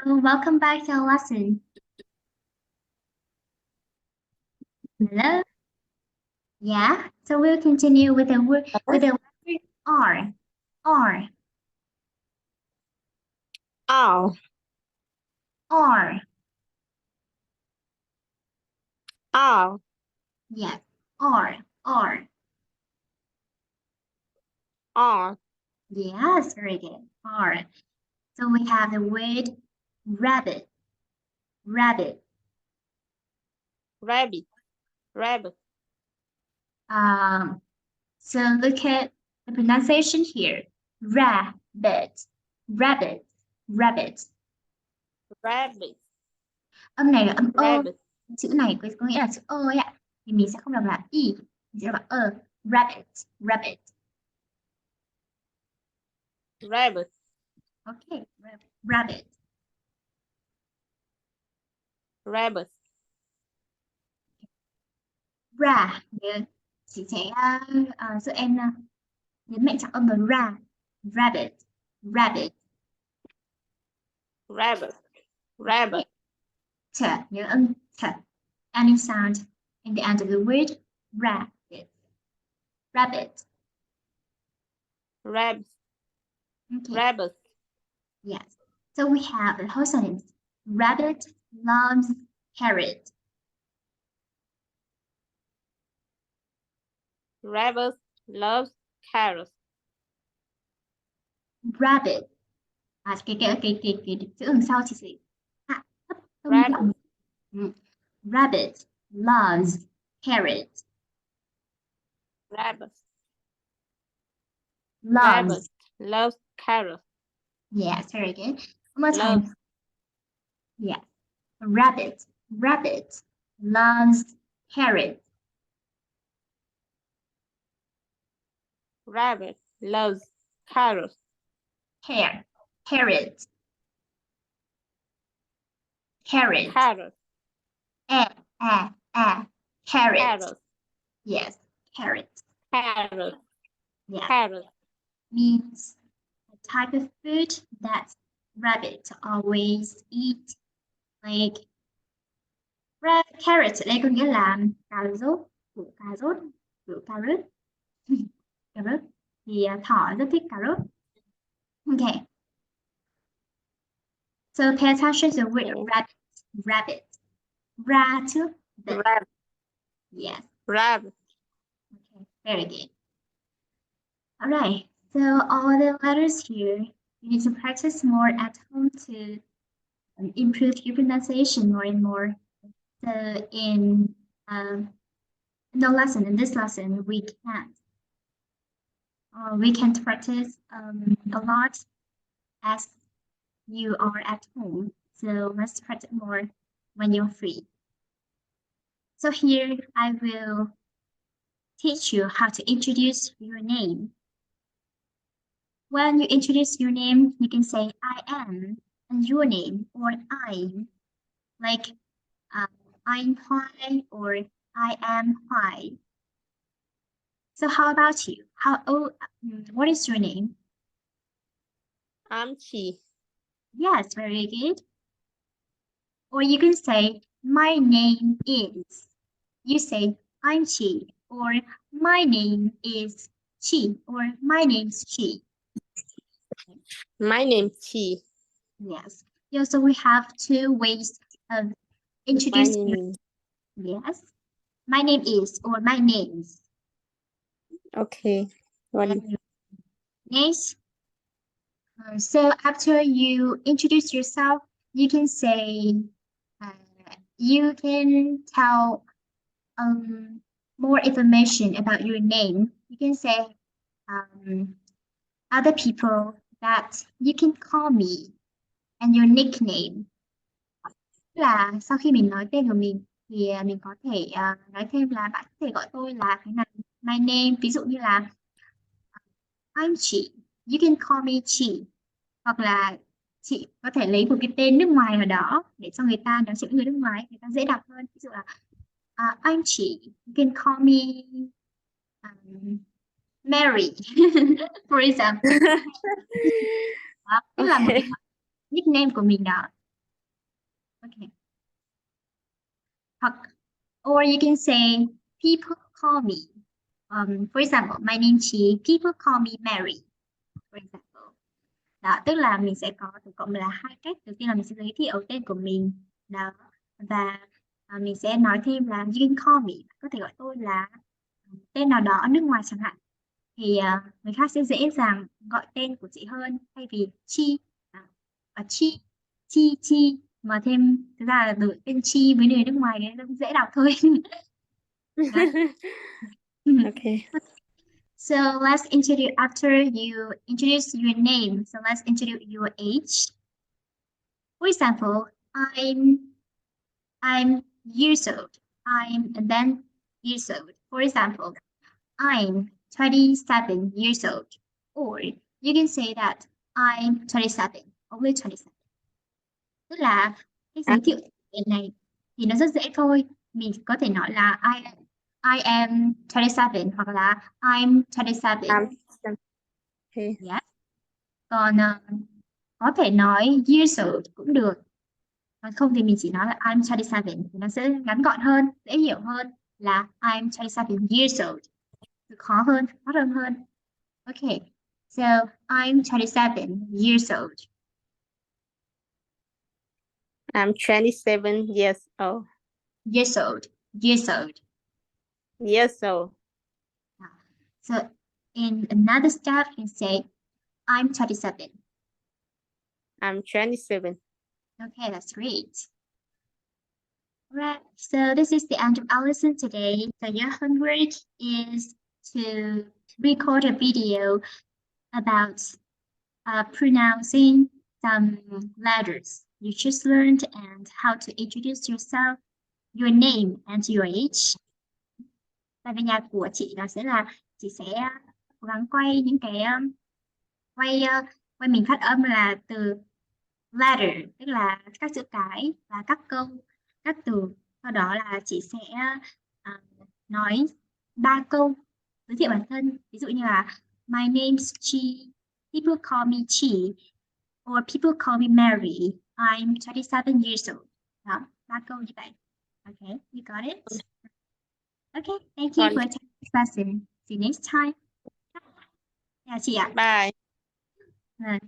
Welcome back to our lesson. Hello. Yeah. So we'll continue with the word letter R. R. R. R. R. Yes. R. R. R. Yes. Very good. R. So we have the word rabbit. Rabbit. Rabbit. Rabbit. So look at the pronunciation here. Rabbit. Rabbit. Rabbit. Rabbit. Âm này là âm ơ. Rabbit. Chữ này có nghĩa là chữ ơ ấy ạ. Thì mình sẽ không đọc là y, mình sẽ đọc là ơ. Rabbit. Rabbit. Rabbit. Okay. Rabbit. Rabbit. Ra. Chị sẽ giúp em nhấn mạnh trọng âm là ra. Rabbit. Rabbit. Rabbit. Rabbit. T. Nhớ âm t. Any sound in the end of the word. Rabbit. Rabbit. Rabbit. Okay. Rabbit. Yes. So we have the whole sentence. Rabbit loves carrot. Rabbit loves carrots. Rabbit. Cái chữ đằng sau chị sẽ thấp Rabbit. Rabbit loves carrot. Rabbit. Loves. Rabbit loves carrots. Yes, very good. One more Loves. time. Yeah. Rabbit. Rabbit loves carrot. Rabbit loves carrots. Carrot. Carrot. Carrots. Carrot. Carrot. Carrots. Yes, carrot. Carrots. Yeah. Carrots. Means a type of food that rabbits always eat. Like carrot ở đây có nghĩa là cà rốt, củ cà rốt, củ cà rốt. Cà rốt. Thì thỏ rất thích cà rốt. Okay. So pay attention to the word rabbit. Rabbit. Rabbit. Rabbit. Yes. Rabbit. Okay. Very good. All right. So all the letters here, you need to practice more at home to improve your pronunciation more and more. So in this lesson, we can't practice a lot as you are at home. So let's practice more when you're free. So here I will teach you how to introduce your name. When you introduce your name, you can say I am and your name, or I'm, like I'm High or I am High. So how about you? What is your name? I'm Chi. Yes, very good. Or you can say my name is. You say I'm Chi, or my name is Chi, or my name's Chi. My name's Chi. Yes. Yeah, so we have two ways of introducing. Yes. My name is, or my name's. Okay. Yes. So after you introduce yourself, you can say, you can tell more information about your name. You can say other people that you can call me and your nickname. Là sau khi mình nói tên của mình thì mình có thể nói thêm là bạn có thể gọi tôi là cái này, my name, ví dụ như là I'm Chi, you can call me Chi, hoặc là chị có thể lấy một cái tên nước ngoài nào đó để cho người ta nói chuyện với người nước ngoài, người ta dễ đọc hơn. Ví dụ là I'm Chi, you can call me Mary, for example. Đó, tức là một cái nickname của mình đó. Okay. Or you can say people call me. For example, my name Chi. People call me Mary. For example. Đó, tức là mình sẽ có tổng cộng là hai cách. Đầu tiên là mình sẽ giới thiệu tên của mình. Đó. Và mình sẽ nói thêm là you can call me. Có thể gọi tôi là tên nào đó ở nước ngoài chẳng hạn. Thì người khác sẽ dễ dàng gọi tên của chị hơn thay vì Chi. Chi, Chi mà thêm thực ra là đổi tên Chi với người nước ngoài đấy nó cũng dễ đọc thôi. Okay. So let's introduce after you introduce your name. So let's introduce your age. For example, I'm years old. I'm and then years old. For example, I'm 27 years old. Or you can say that I'm 27, only 27. Tức là cái giới thiệu tên này thì nó rất dễ thôi. Mình có thể nói là I am 27 hoặc là I'm 27. Okay. Yes. Còn có thể nói years old cũng được. Còn không thì mình chỉ nói là I'm 27 thì nó sẽ ngắn gọn hơn, dễ hiểu hơn là I'm 27 years old. Khó hơn, phát âm hơn. Okay. So I'm 27 years old. I'm 27 years old. Years old. Years old. Years old. So in another step, you say, I'm 27. I'm 27. Okay, that's great. Right, so this is the end of our lesson today. So your homework is to record a video about pronouncing some letters you just learned and how to introduce yourself, your name and your age. Và về nhà của chị là sẽ là chị sẽ cố gắng quay những cái quay mình phát âm là từ letter, tức là các chữ cái và các câu, các từ. Sau đó là chị sẽ nói 3 câu giới thiệu bản thân. Ví dụ như là my name's Chi, people call me Chi, or people call me Mary, I'm 27 years old. Đó, 3 câu như vậy. Okay, you got it? Okay, thank you for attending this lesson. See you next time. Chào chị ạ. Bye. Vâng.